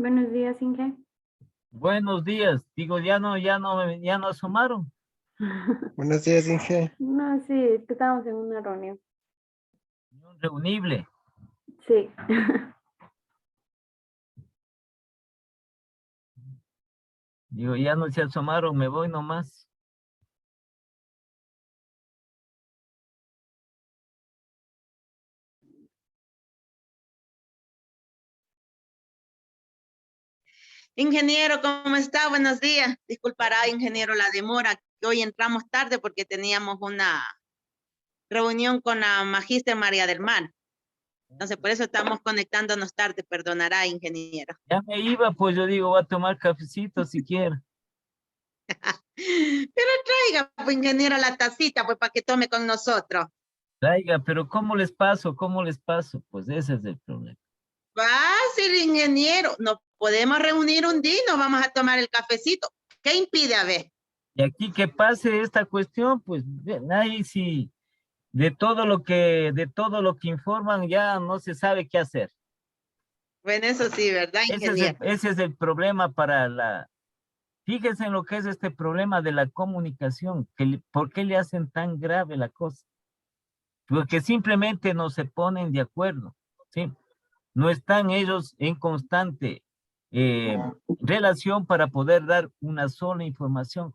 Buenos días, Inge. Buenos días. Digo, ya no asomaron. Buenos días, Inge. No, sí, es que estábamos en una reunión. Un reunible. Sí. Digo, ya no se asomaron, me voy nomás. Ingeniero, ¿cómo está? Buenos días. Disculpará, ingeniero, la demora, que hoy entramos tarde porque teníamos una reunión con la magíster María del Mar. Entonces, por eso estamos conectándonos tarde, perdonará, ingeniero. Ya me iba, pues yo digo, voy a tomar cafecito si quiere. Pero traiga, pues, ingeniero, la tacita, pues, para que tome con nosotros. Traiga, pero ¿cómo les paso? ¿Cómo les paso? Pues ese es el problema. Fácil, ingeniero. Nos podemos reunir un día y nos vamos a tomar el cafecito. ¿Qué impide, a ver? Y aquí que pase esta cuestión, pues ahí sí, de todo lo que informan ya no se sabe qué hacer. Bueno, eso sí, ¿verdad, ingeniero? Ese es el problema para fíjense en lo que es este problema de la comunicación, ¿por qué le hacen tan grave la cosa? Porque simplemente no se ponen de acuerdo, ¿sí? No están ellos en constante relación para poder dar una sola información.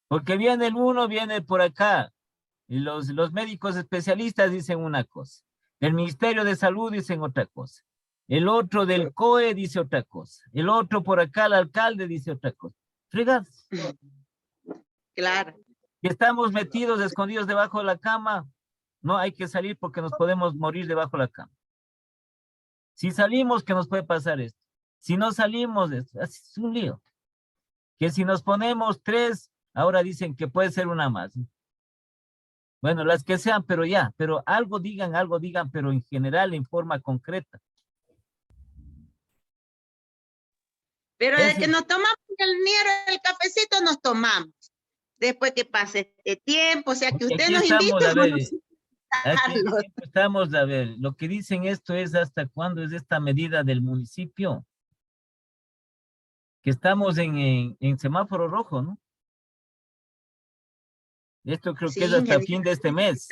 Porque viene el uno, viene por acá, y los médicos especialistas dicen una cosa, el Ministerio de Salud dicen otra cosa, el otro del COE dice otra cosa, el otro por acá, el alcalde dice otra cosa. Fregados. Claro. Y estamos metidos, escondidos debajo de la cama, no hay que salir porque nos podemos morir debajo de la cama. Si salimos, ¿qué nos puede pasar esto? Si no salimos, es un lío. Que si nos ponemos 3, ahora dicen que puede ser una más. Bueno, las que sean, pero algo digan, pero en general, en forma concreta. Pero de que nos tomamos el cafecito, nos tomamos. Después que pase este tiempo, o sea, que usted nos invite. Aquí estamos, a ver, lo que dicen esto es hasta cuándo es esta medida del municipio. Que estamos en semáforo rojo, ¿no? Esto creo que es hasta fin de este mes.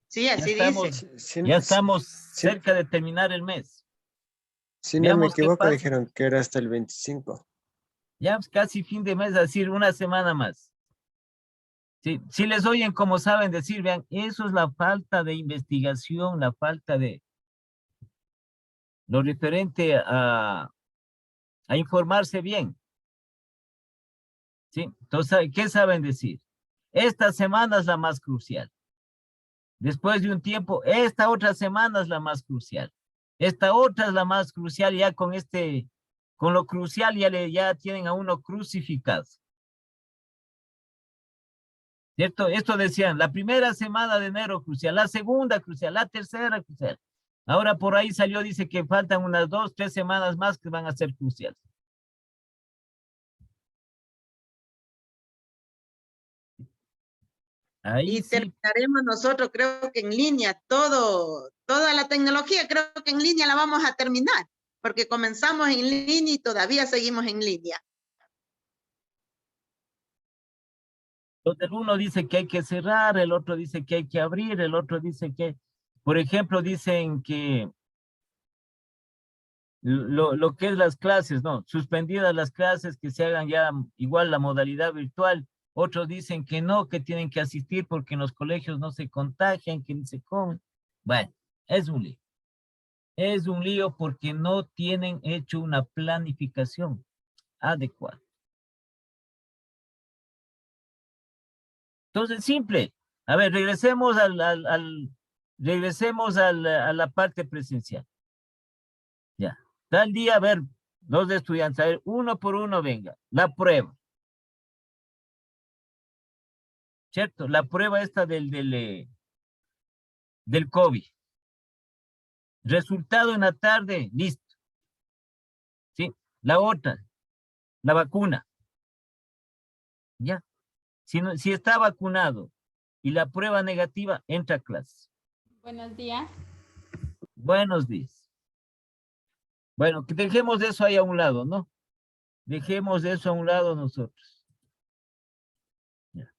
Sí, así dice. Ya estamos cerca de terminar el mes. Si no me equivoco, dijeron que era hasta el 25. Ya casi fin de mes, es decir, una semana más. Sí, si les oyen como saben decir, vean, eso es la falta de investigación, la falta de lo referente a informarse bien. ¿Sí? Entonces, ¿qué saben decir? Esta semana es la más crucial. Después de un tiempo, esta otra semana es la más crucial. Esta otra es la más crucial, ya con lo crucial ya tienen a uno crucificado. ¿Cierto? Esto decían, la primera semana de enero crucial, la segunda crucial, la tercera crucial. Ahora por ahí salió, dice que faltan unas 2, 3 semanas más que van a ser cruciales. Ahí y sí. terminaremos nosotros, creo que en línea, toda la tecnología, creo que en línea la vamos a terminar, porque comenzamos en línea y todavía seguimos en línea. Entonces uno dice que hay que cerrar, el otro dice que hay que abrir, el otro dice que, por ejemplo, dicen que lo que es las clases, no, suspendidas las clases, que se hagan ya igual la modalidad virtual. Otros dicen que no, que tienen que asistir porque en los colegios no se contagian, que ni se comen. Bueno, es un lío. Es un lío porque no tienen hecho una planificación adecuada. Entonces, simple. A ver, regresemos a la parte presencial. Ya. Tal día, a ver, los estudiantes, a ver, uno por uno, venga, la prueba. ¿Cierto? La prueba esta del COVID. Resultado en la tarde, listo. ¿Sí? La otra, la vacuna. Ya. Si está vacunado y la prueba negativa, entra a clase. Buenos días. Buenos días. Bueno, que dejemos eso ahí a un lado, ¿no? Dejemos eso a un lado nosotros. Ya.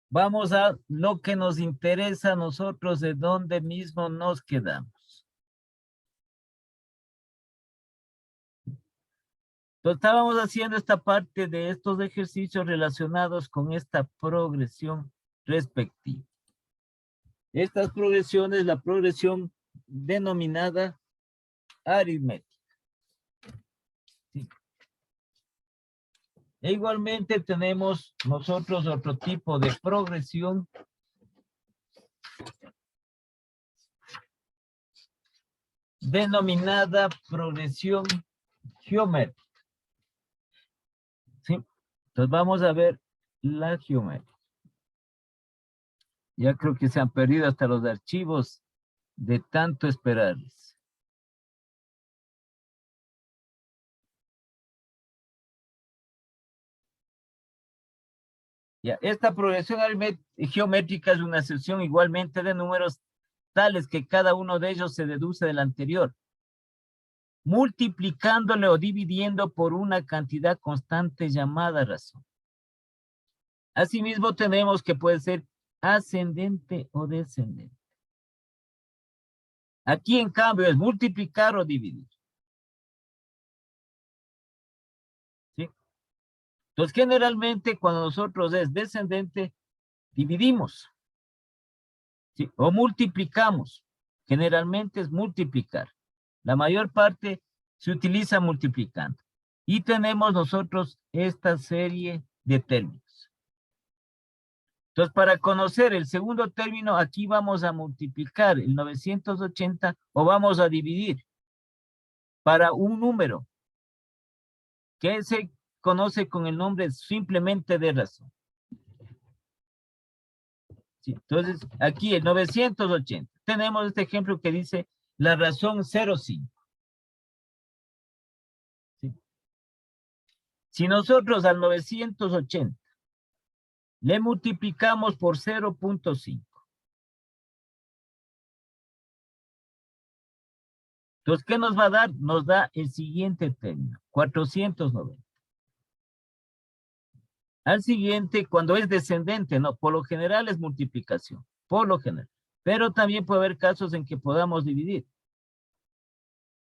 Vamos a lo que nos interesa a nosotros, de dónde mismo nos quedamos. Entonces, estábamos haciendo esta parte de estos ejercicios relacionados con esta progresión respectiva. Estas progresiones, la progresión denominada aritmética. Sí. E igualmente tenemos nosotros otro tipo de progresión denominada progresión geométrica. ¿Sí? Entonces vamos a ver la geométrica. Ya creo que se han perdido hasta los archivos de tanto esperarles. Ya, esta progresión geométrica es una sección igualmente de números tales que cada uno de ellos se deduce del anterior, multiplicándole o dividiendo por una cantidad constante llamada razón. Asimismo tenemos que puede ser ascendente o descendente. Aquí en cambio es multiplicar o dividir. ¿Sí? Entonces generalmente cuando nosotros es descendente, dividimos. ¿Sí? O multiplicamos. Generalmente es multiplicar. La mayor parte se utiliza multiplicando. Y tenemos nosotros esta serie de términos. Entonces, para conocer el segundo término, aquí vamos a multiplicar el 980 o vamos a dividir para un número que se conoce con el nombre simplemente de razón. Sí, entonces, aquí el 980. Tenemos este ejemplo que dice la razón 0,5. ¿Sí? Si nosotros al 980 le multiplicamos por 0,5. Entonces, ¿qué nos va a dar? Nos da el siguiente término, 490. Al siguiente, cuando es descendente, no, por lo general es multiplicación, por lo general. Pero también puede haber casos en que podamos dividir.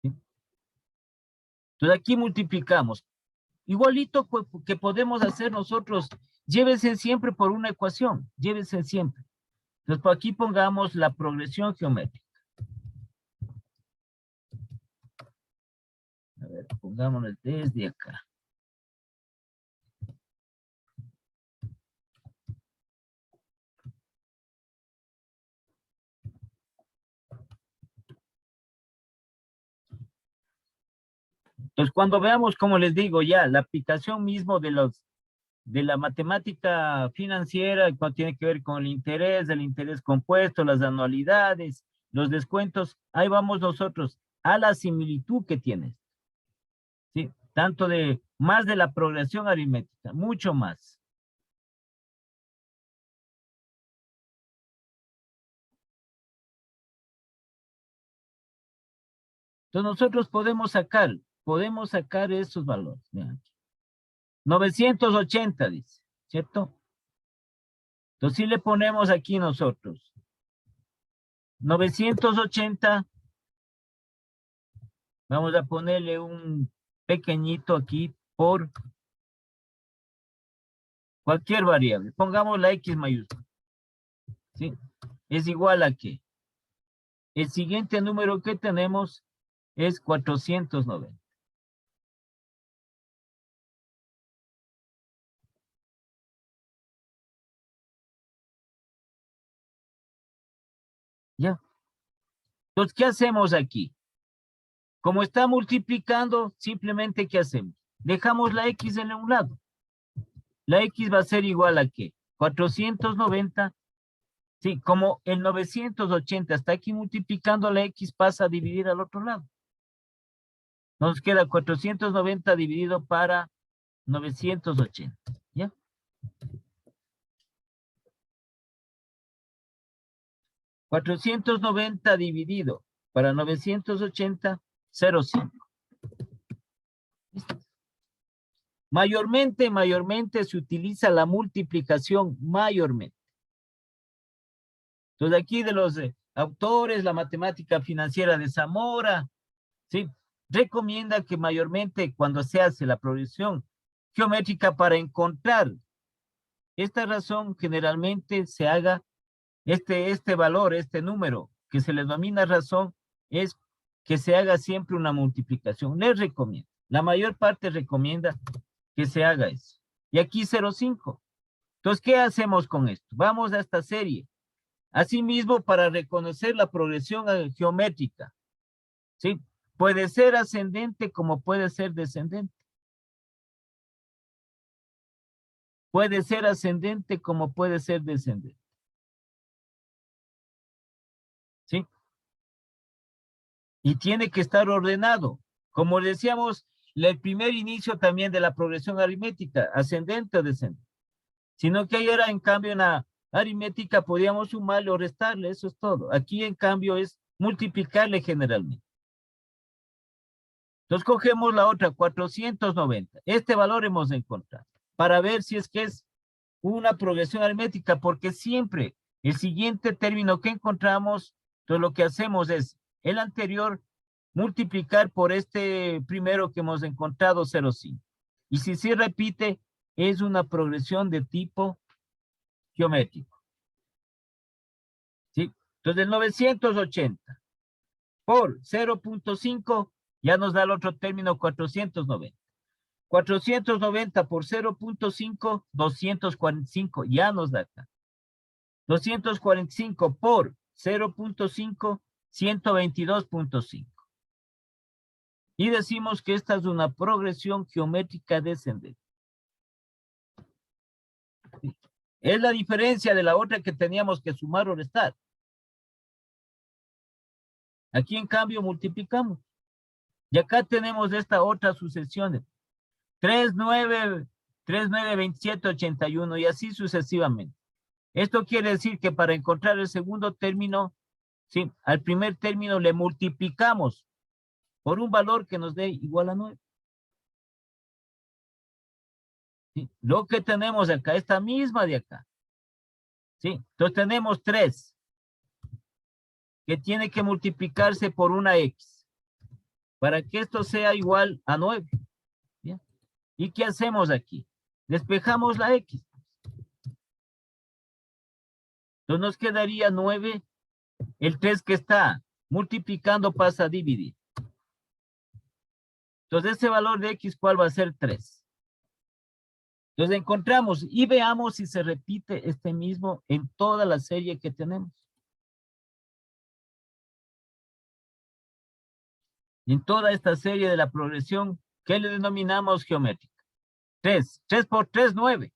¿Sí? Entonces, aquí multiplicamos. Igualito que podemos hacer nosotros, llévense siempre por una ecuación, llévense siempre. Entonces, por aquí pongamos la progresión geométrica. A ver, pongámoslo desde acá. Entonces, cuando veamos, como les digo, ya la aplicación mismo de la matemática financiera, cuando tiene que ver con el interés compuesto, las anualidades, los descuentos, ahí vamos nosotros a la similitud que tiene. ¿Sí? Tanto de más de la progresión aritmética, mucho más. Entonces nosotros podemos sacar esos valores. Vean. 980 dice, ¿cierto? Entonces si le ponemos aquí nosotros 980, vamos a ponerle un pequeñito aquí por cualquier variable. Pongamos la X mayúscula. ¿Sí? Es igual a que el siguiente número que tenemos es 490. ¿Ya? Entonces, ¿qué hacemos aquí? Como está multiplicando, simplemente, ¿qué hacemos? Dejamos la X en un lado. La X va a ser igual a ¿qué? 490. Sí, como el 980 está aquí multiplicando, la X pasa a dividir al otro lado. Nos queda 490 dividido para 980. ¿Ya? $490 dividido para 980 0,5. Mayormente se utiliza la multiplicación mayormente. Entonces aquí de los autores, la matemática financiera de Zamora, ¿sí? Recomienda que mayormente cuando se hace la progresión geométrica para encontrar esta razón, generalmente se haga este valor, este número que se le denomina razón, es que se haga siempre una multiplicación. Les recomiendo, la mayor parte recomienda que se haga eso. Y aquí 0,5. Entonces, ¿qué hacemos con esto? Vamos a esta serie. Asimismo, para reconocer la progresión geométrica, ¿sí? Puede ser ascendente como puede ser descendente. Puede ser ascendente como puede ser descendente. ¿Sí? Y tiene que estar ordenado. Como decíamos, el primer inicio también de la progresión aritmética, ascendente o descendente. Sino que ayer, en cambio, en la aritmética podíamos sumarle o restarle, eso es todo. Aquí, en cambio, es multiplicarle generalmente. Entonces, cogemos la otra, 490. Este valor hemos encontrado para ver si es que es una progresión aritmética, porque siempre el siguiente término que encontramos, entonces lo que hacemos es el anterior multiplicar por este primero que hemos encontrado, 0,5. Y si se repite, es una progresión de tipo geométrico. ¿Sí? Entonces, el 980 por 0,5 ya nos da el otro término, 490. 490 por 0,5, 245, ya nos da acá. 245 por 0,5, 122.5. Y decimos que esta es una progresión geométrica descendente. Es la diferencia de la otra que teníamos que sumar o restar. Aquí, en cambio, multiplicamos. Y acá tenemos esta otra sucesión de 3, 9, 27, 81 y así sucesivamente. Esto quiere decir que para encontrar el segundo término, sí, al primer término le multiplicamos por un valor que nos dé igual a 9. ¿Sí? Lo que tenemos acá, esta misma de acá. ¿Sí? Entonces tenemos 3 que tiene que multiplicarse por una X para que esto sea igual a 9. ¿Bien? ¿Y qué hacemos aquí? Despejamos la X. Entonces nos quedaría 9. El 3 que está multiplicando pasa a dividir. Entonces ese valor de X, ¿cuál va a ser? 3. Entonces encontramos y veamos si se repite este mismo en toda la serie que tenemos. En toda esta serie de la progresión que le denominamos geométrica. 3 por 3, 9.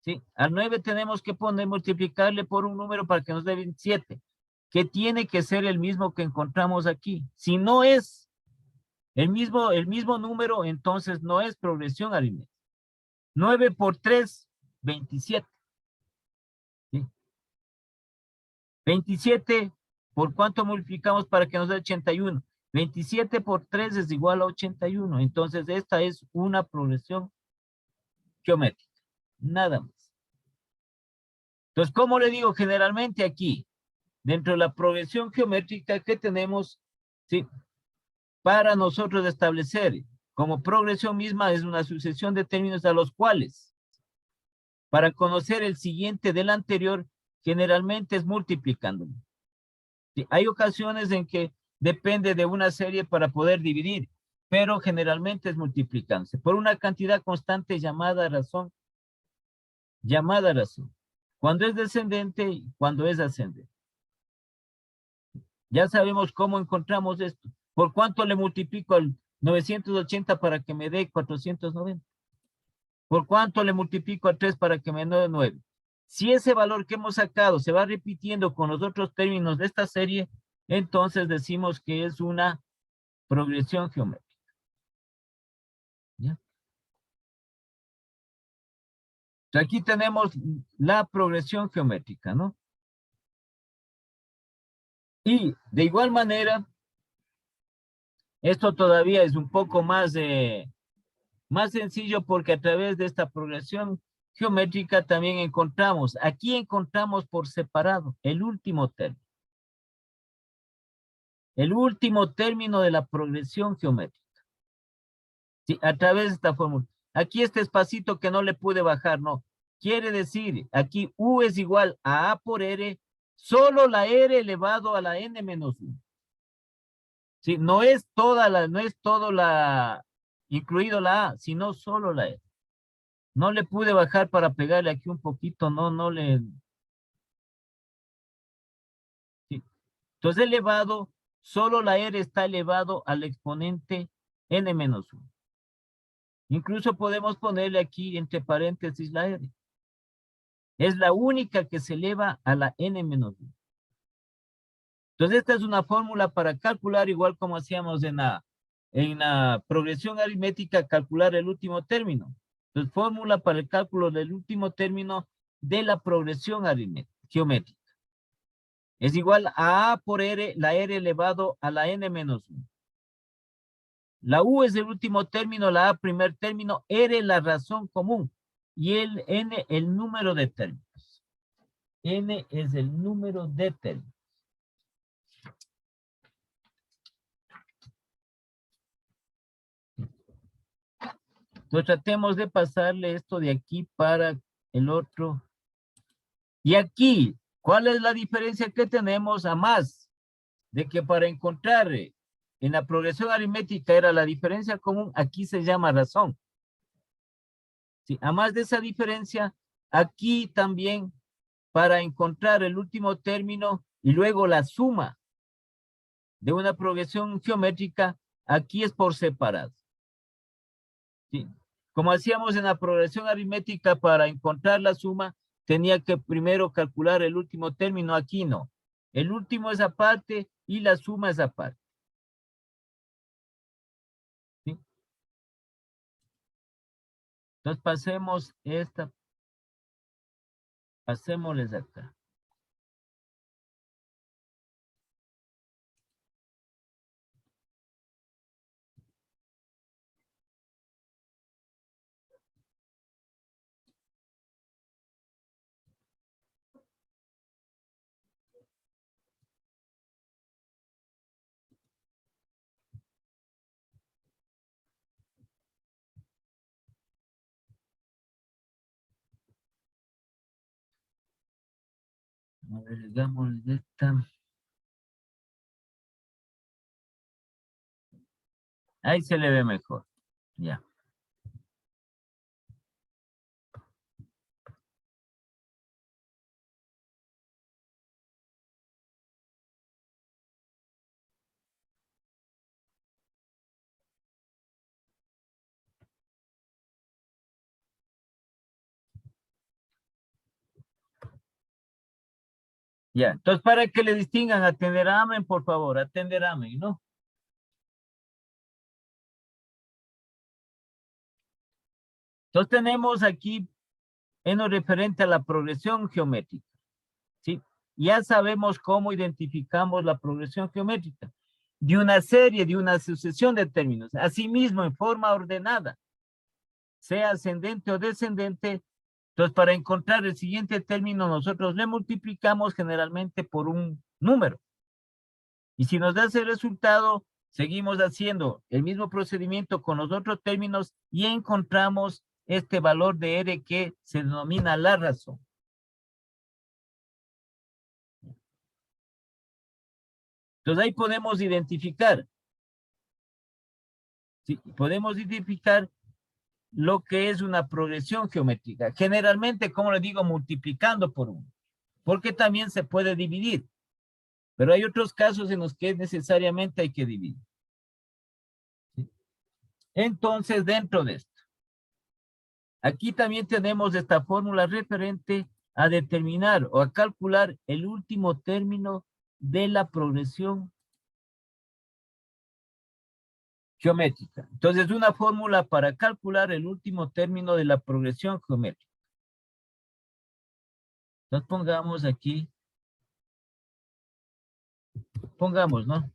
¿Sí? Al 9 tenemos que multiplicarle por un número para que nos dé 27, que tiene que ser el mismo que encontramos aquí. Si no es el mismo número, entonces no es progresión aritmética. 9 por 3, 27. ¿Sí? 27, ¿por cuánto multiplicamos para que nos dé 81? 27 por 3 es igual a 81. Entonces, esta es una progresión geométrica. Nada más. Entonces, ¿cómo le digo? Generalmente aquí, dentro de la progresión geométrica que tenemos, ¿sí? Para nosotros establecer como progresión misma es una sucesión de términos a los cuales, para conocer el siguiente del anterior, generalmente es multiplicándolo. ¿Sí? Hay ocasiones en que depende de una serie para poder dividir, pero generalmente es multiplicándose por una cantidad constante llamada razón. Llamada razón. Cuando es descendente y cuando es ascendente. Ya sabemos cómo encontramos esto. ¿Por cuánto le multiplico al 980 para que me dé 490? ¿Por cuánto le multiplico a 3 para que me dé 9? Si ese valor que hemos sacado se va repitiendo con los otros términos de esta serie, entonces decimos que es una progresión geométrica. ¿Ya? Aquí tenemos la progresión geométrica, ¿no? Y de igual manera, Esto todavía es un poco más sencillo porque a través de esta progresión geométrica también aquí encontramos por separado el último término. El último término de la progresión geométrica. Sí, a través de esta fórmula. Aquí este espacito que no le pude bajar, no. Quiere decir, aquí U es igual a A por R, solo la R elevado a la N menos 1. Sí, no es todo incluido la A, sino solo la R. No le pude bajar para pegarle aquí un poquito, no le... Sí. Entonces elevado, solo la R está elevado al exponente N menos 1. Incluso podemos ponerle aquí entre paréntesis la R. Es la única que se eleva a la N menos 1. Entonces esta es una fórmula para calcular, igual como hacíamos en la progresión aritmética, calcular el último término. Entonces fórmula para el cálculo del último término de la progresión geométrica. Es igual a A por R, la R elevado a la N menos 1. La U es el último término, la A primer término, R la razón común y el N el número de términos. N es el número de términos. Entonces tratemos de pasarle esto de aquí para el otro. Y aquí, ¿cuál es la diferencia que tenemos? A más de que para encontrar en la progresión aritmética era la diferencia común, aquí se llama razón. Sí, a más de esa diferencia, aquí también para encontrar el último término y luego la suma de una progresión geométrica, aquí es por separado. ¿Sí? Como hacíamos en la progresión aritmética, para encontrar la suma, tenía que primero calcular el último término, aquí no. El último es aparte y la suma es aparte. ¿Sí? Entonces pasemos pasémosles acá. A ver, digamos esta. Ahí se le ve mejor. Ya. Ya, entonces para que le distingan, atenderamen, por favor, atenderamen, ¿no? Entonces tenemos aquí en lo referente a la progresión geométrica, ¿sí? Ya sabemos cómo identificamos la progresión geométrica de una serie, de una sucesión de términos, asimismo en forma ordenada, sea ascendente o descendente. Entonces, para encontrar el siguiente término, nosotros le multiplicamos generalmente por un número. Y si nos da ese resultado, seguimos haciendo el mismo procedimiento con los otros términos y encontramos este valor de R que se denomina la razón. Entonces ahí podemos identificar. Sí, podemos identificar lo que es una progresión geométrica. Generalmente, como le digo, multiplicando por 1. Porque también se puede dividir. Pero hay otros casos en los que necesariamente hay que dividir. ¿Sí? Entonces, dentro de esto, aquí también tenemos esta fórmula referente a determinar o a calcular el último término de la progresión geométrica. Entonces, una fórmula para calcular el último término de la progresión geométrica. Entonces, pongamos aquí, pongamos, ¿no?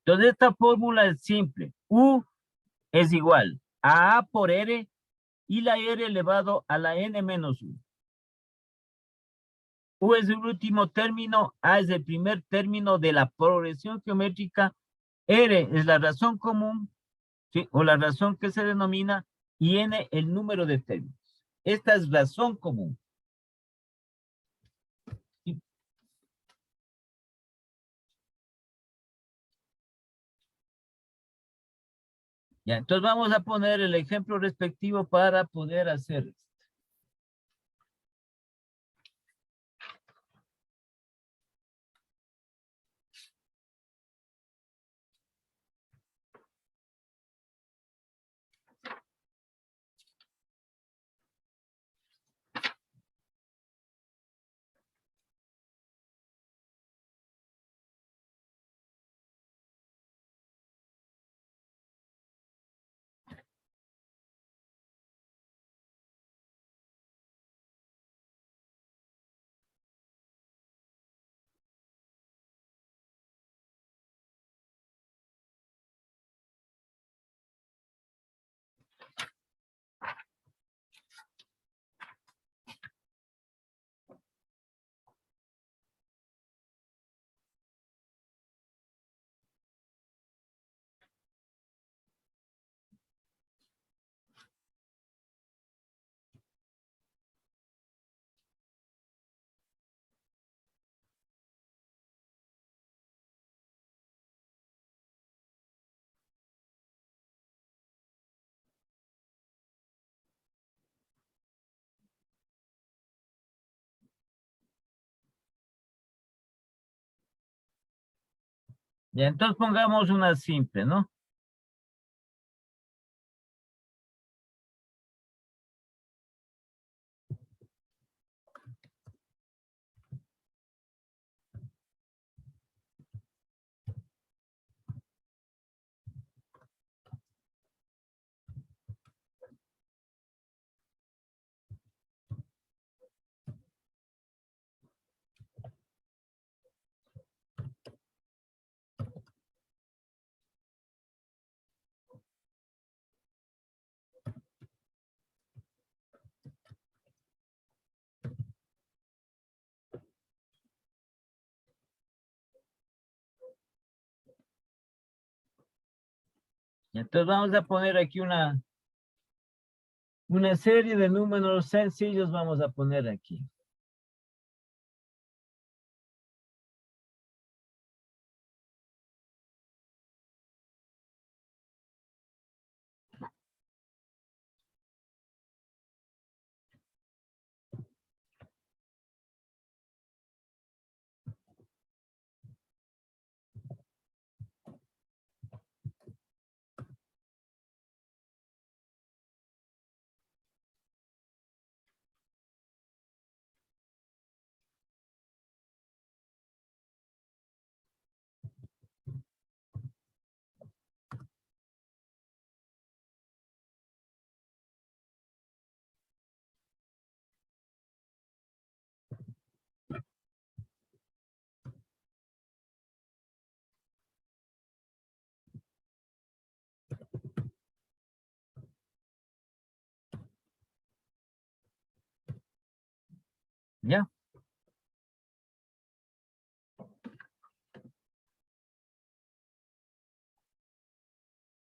Entonces, esta fórmula es simple. U es igual a A por R y la R elevado a la N menos 1. U es el último término, A es el primer término de la progresión geométrica, R es la razón común, ¿sí? O la razón que se denomina, y N el número de términos. Esta es razón común. ¿Sí? Ya, entonces vamos a poner el ejemplo respectivo para poder hacer esto. Ya, entonces pongamos una simple, ¿no? Entonces vamos a poner aquí una serie de números sencillos, vamos a poner aquí. ¿Ya?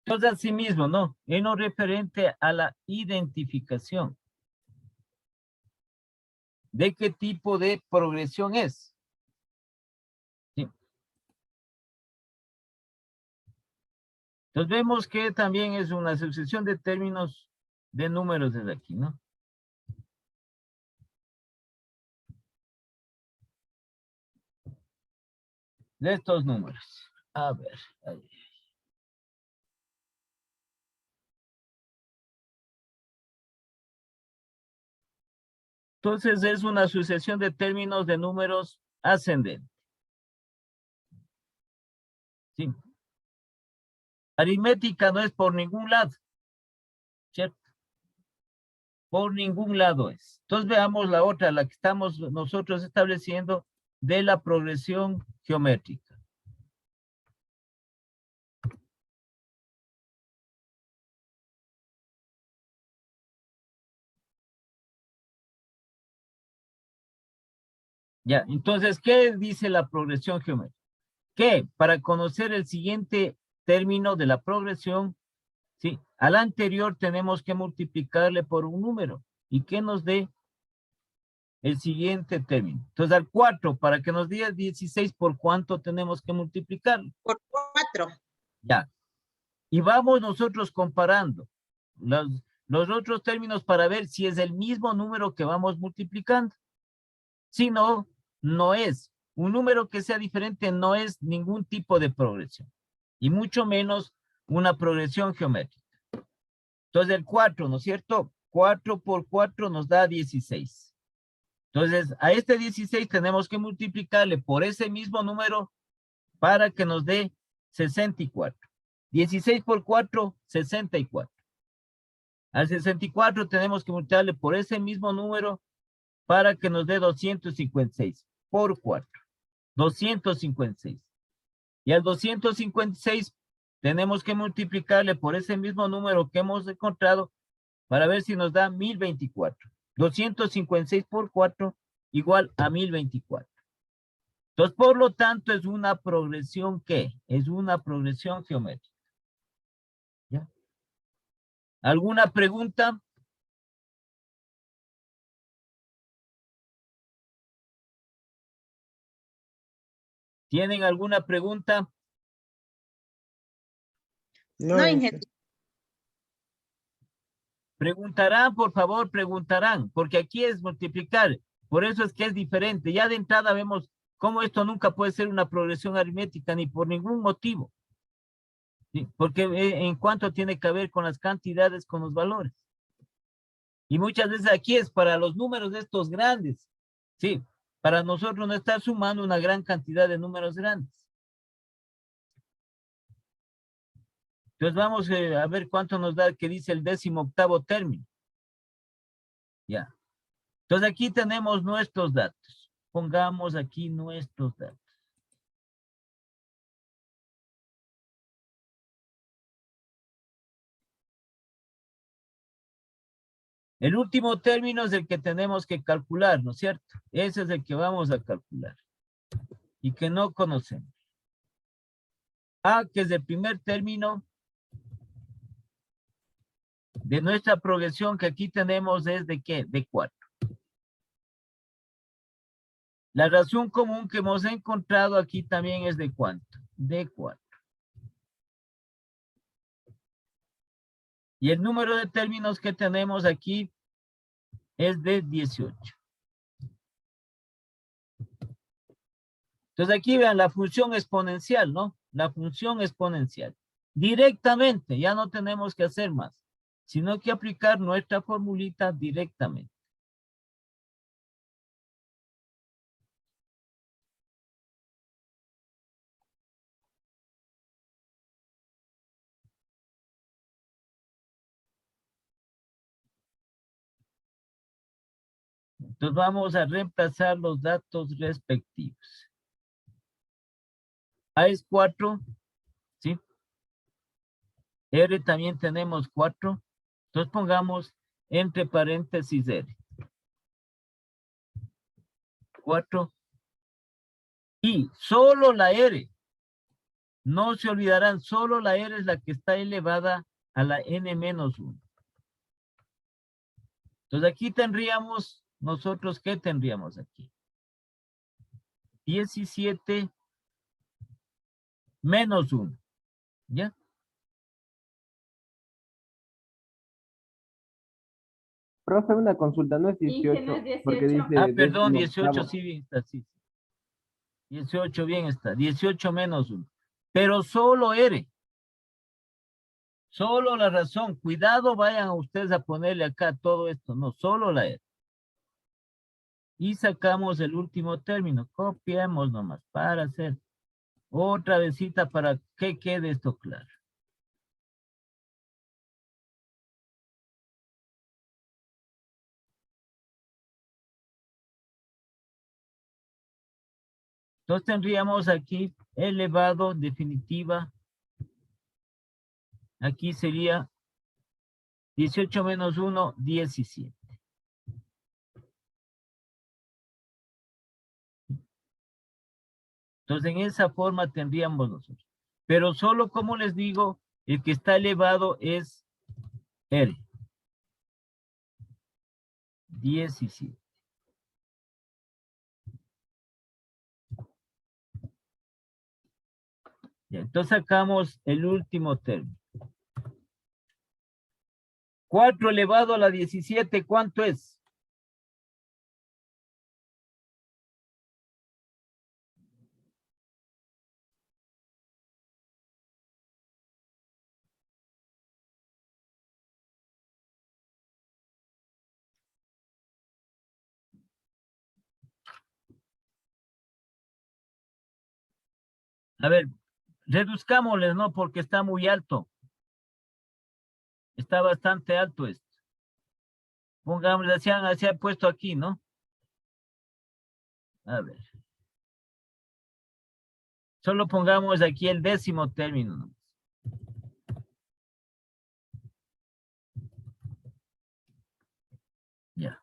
Entonces, asimismo, ¿no? En lo referente a la identificación. ¿De qué tipo de progresión es? ¿Sí? Entonces vemos que también es una sucesión de términos de números desde aquí, ¿no? De estos números. A ver. Ahí. Entonces es una sucesión de términos de números ascendentes. Sí. Aritmética no es por ningún lado. ¿Cierto? Por ningún lado es. Entonces veamos la otra, la que estamos nosotros estableciendo de la progresión geométrica. Ya, entonces, ¿qué dice la progresión geométrica? Que para conocer el siguiente término de la progresión, ¿sí? Al anterior tenemos que multiplicarle por un número y que nos dé el siguiente término. Entonces, al 4, para que nos dé 16, ¿por cuánto tenemos que multiplicarlo? Por 4. Ya. Y vamos nosotros comparando los otros términos para ver si es el mismo número que vamos multiplicando. Si no, no es. Un número que sea diferente no es ningún tipo de progresión. Y mucho menos una progresión geométrica. Entonces el 4, ¿no es cierto? 4 por 4 nos da 16. Entonces a este 16 tenemos que multiplicarle por ese mismo número para que nos dé 64. 16 por 4, 64. Al 64 tenemos que multiplicarle por ese mismo número para que nos dé 256 por 4. 256. Y al 256 tenemos que multiplicarle por ese mismo número que hemos encontrado para ver si nos da 1024. 256 por 4 igual a 1024. Entonces, por lo tanto, es una progresión ¿qué? Es una progresión geométrica. ¿Ya? ¿Alguna pregunta? ¿Tienen alguna pregunta? No, No, Inge. ingeniero. Preguntarán, por favor, preguntarán, porque aquí es multiplicar. Por eso es que es diferente. Ya de entrada vemos cómo esto nunca puede ser una progresión aritmética ni por ningún motivo. ¿Sí? Porque en cuanto tiene que ver con las cantidades, con los valores. Y muchas veces aquí es para los números de estos grandes. Sí, para nosotros no estar sumando una gran cantidad de números grandes. Entonces vamos a ver cuánto nos da que dice el 18º término. Ya. Entonces aquí tenemos nuestros datos. Pongamos aquí nuestros datos. El último término es el que tenemos que calcular, ¿no es cierto? Ese es el que vamos a calcular. Y que no conocemos. A, que es el primer término de nuestra progresión que aquí tenemos es de ¿qué? De 4. La razón común que hemos encontrado aquí también es de ¿cuánto? De 4. Y el número de términos que tenemos aquí es de 18. Entonces aquí vean la función exponencial, ¿no? La función exponencial. Directamente, ya no tenemos que hacer más, sino que aplicar nuestra formulita directamente. Entonces vamos a reemplazar los datos respectivos. A es 4, ¿sí? R también tenemos 4. Entonces pongamos entre paréntesis R. 4. Y solo la R. No se olvidarán, solo la R es la que está elevada a la n-1. Entonces aquí tendríamos, nosotros, ¿qué tendríamos aquí? 17 menos 1. ¿Ya? Profe, una consulta, no es 18, porque dice... Perdón, 18, 18. sí, bien está, sí. 18, bien está. 18 menos 1. Pero solo R. Solo la razón. Cuidado, vayan ustedes a ponerle acá todo esto. No, solo la R. Y sacamos el último término. Copiamos nomás para hacer otra vezita para que quede esto claro. Entonces tendríamos aquí elevado definitiva. Aquí sería 18 menos 1, 17. Entonces, en esa forma tendríamos nosotros. Pero solo, como les digo, el que está elevado es R. 17. Ya, entonces sacamos el último término. 4 elevado a la 17, ¿cuánto es? A ver, reduzcámosle, ¿no? Porque está muy alto. Está bastante alto esto. Pongámosle, así han puesto aquí, ¿no? A ver. Solo pongamos aquí el 10º término, ¿no? Ya.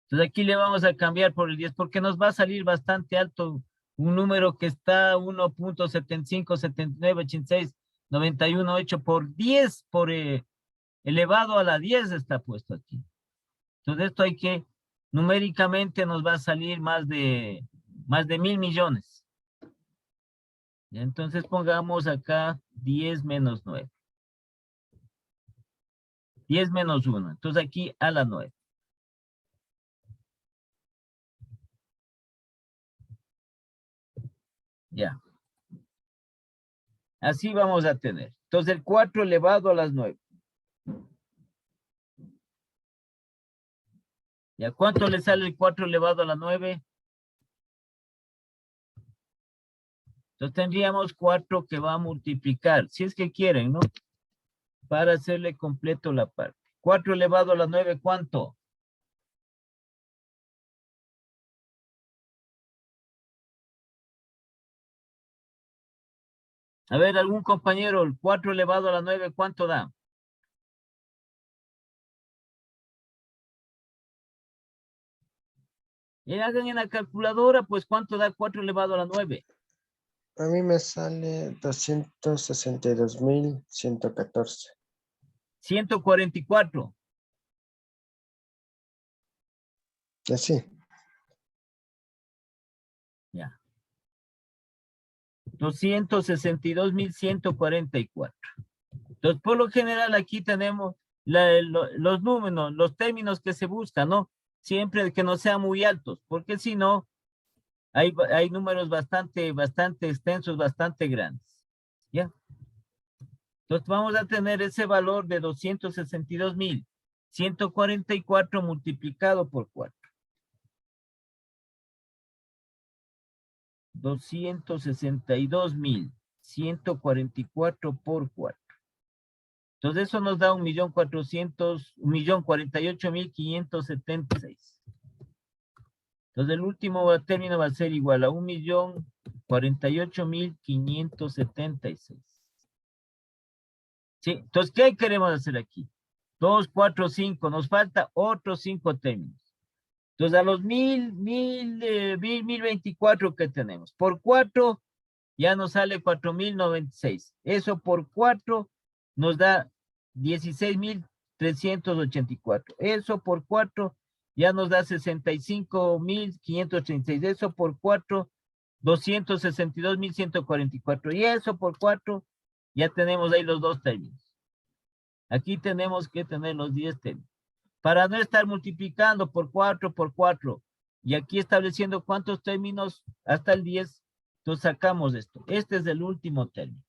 Entonces aquí le vamos a cambiar por el 10 porque nos va a salir bastante alto un número que está 1.75, 79, 86, 91, 8 por 10, elevado a la 10 está puesto aquí. Entonces esto hay que, numéricamente nos va a salir más de 1.000 millones. Ya, entonces pongamos acá 10 menos 9. 10 menos 1. Entonces aquí a la 9. Ya. Así vamos a tener. Entonces el 4 elevado a las 9. ¿Ya cuánto le sale el 4 elevado a la 9? Entonces tendríamos 4 que va a multiplicar, si es que quieren, ¿no? Para hacerle completo la parte. 4 elevado a la 9, ¿cuánto? A ver, algún compañero, el 4 elevado a la 9, ¿cuánto da? Y hagan en la calculadora, pues, ¿cuánto da 4 elevado a la 9? A mí me sale 262.114. 144. Así. Ya. 262.144. Entonces, por lo general, aquí tenemos los números, los términos que se buscan, ¿no? Siempre que no sean muy altos, porque si no, hay números bastante extensos, bastante grandes. ¿Ya? Entonces, vamos a tener ese valor de 262.144 multiplicado por 4. 262.144 por 4. Entonces eso nos da 1.048.576. Entonces el último término va a ser igual a 1.048.576. ¿Sí? Entonces, ¿qué queremos hacer aquí? 2, 4, 5. Nos falta otros 5 términos. Entonces, a los 1.024 que tenemos. Por 4 ya nos sale 4.096. Eso por 4 nos da 16.384. Eso por 4 ya nos da 65.536. Eso por 4, 262.144. Y eso por 4 ya tenemos ahí los 2 términos. Aquí tenemos que tener los 10 términos. Para no estar multiplicando por 4, y aquí estableciendo cuántos términos hasta el 10, entonces sacamos esto. Este es el último término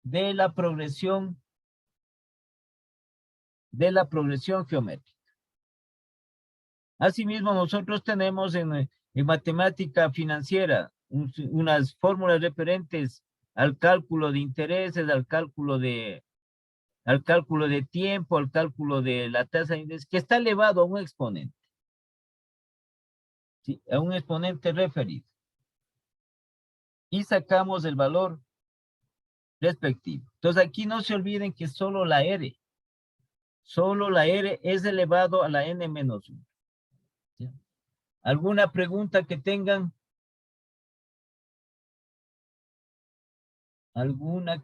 de la progresión geométrica. Asimismo, nosotros tenemos en matemática financiera unas fórmulas referentes al cálculo de intereses, al cálculo de tiempo, al cálculo de la tasa de interés, que está elevado a un exponente. ¿Sí? A un exponente referido. Y sacamos el valor respectivo. Entonces aquí no se olviden que solo la R es elevado a la n menos 1. ¿Sí? ¿Alguna pregunta que tengan? alguna.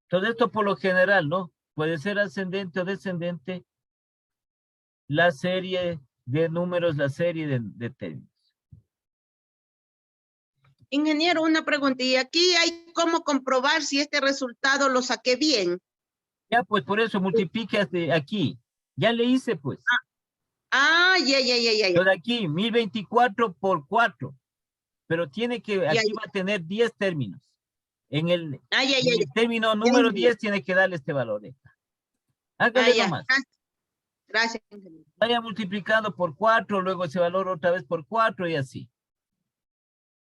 Todo esto por lo general, ¿no? Puede ser ascendente o descendente la serie de números, la serie de términos. Ingeniero, una pregunta. ¿Y aquí hay cómo comprobar si este resultado lo saqué bien? Ya, pues por eso multiplique aquí. Ya le hice, pues. Ya. Lo de aquí, 1024 por 4. Pero tiene que, Ya, aquí va a tener 10 términos. En el, ya. en el término número 10 tiene que darle este valor. Hágale nomás. Gracias, ingeniero. Vaya multiplicando por 4, luego ese valor otra vez por 4 y así.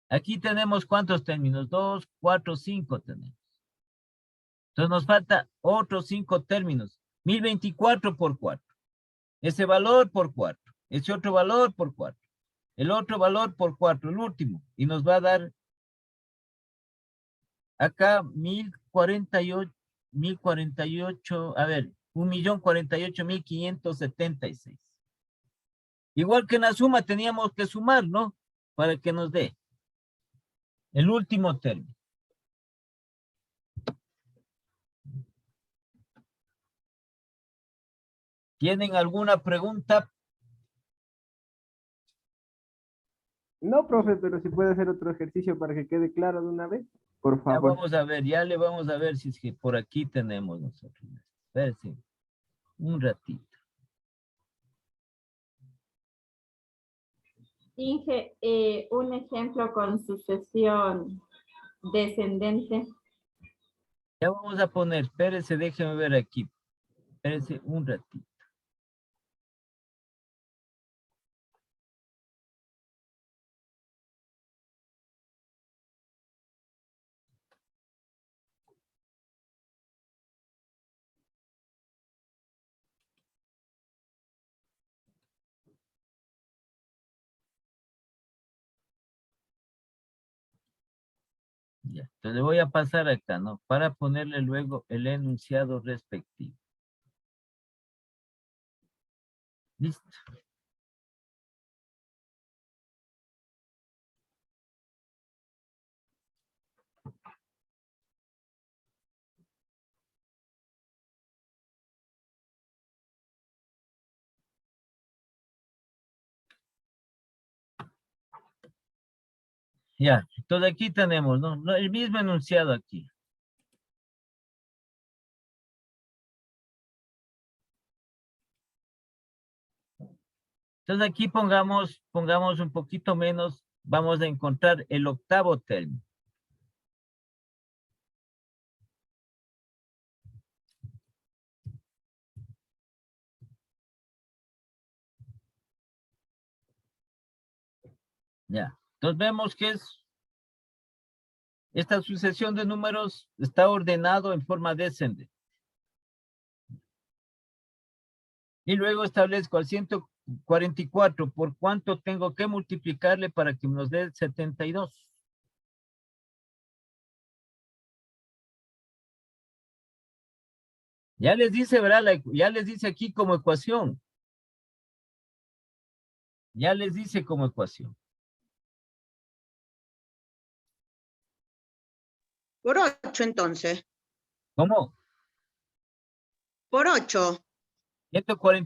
Aquí tenemos ¿cuántos términos? 2, 4, 5 tenemos. Entonces nos falta otros 5 términos. 1024 por 4. Ese valor por 4. Ese otro valor por 4. El otro valor por 4, el último. Y nos va a dar acá 1048, a ver, 1.048.576. Igual que en la suma teníamos que sumar, ¿no? Para que nos dé el último término. ¿Tienen alguna pregunta? No, profe, pero si puede hacer otro ejercicio para que quede claro de una vez, por Ya favor. vamos a ver, ya le vamos a ver si es que por aquí tenemos nosotros. Espérense un ratito. Inge, un ejemplo con sucesión descendente. Ya vamos a poner, espérense, déjenme ver aquí. Espérense un ratito. Ya, entonces le voy a pasar acá, ¿no? Para ponerle luego el enunciado respectivo. Listo. Ya, entonces aquí tenemos, ¿no? El mismo enunciado aquí. Entonces aquí pongamos un poquito menos, vamos a encontrar el octavo término. Ya, entonces vemos que esta sucesión de números está ordenado en forma descendente. Y luego establezco al 144 por cuánto tengo que multiplicarle para que nos dé 72. Ya les dice, ¿verdad? Ya les dice aquí como ecuación. Ya les dice como ecuación. Por 8, entonces. ¿Cómo? Por 8. 144.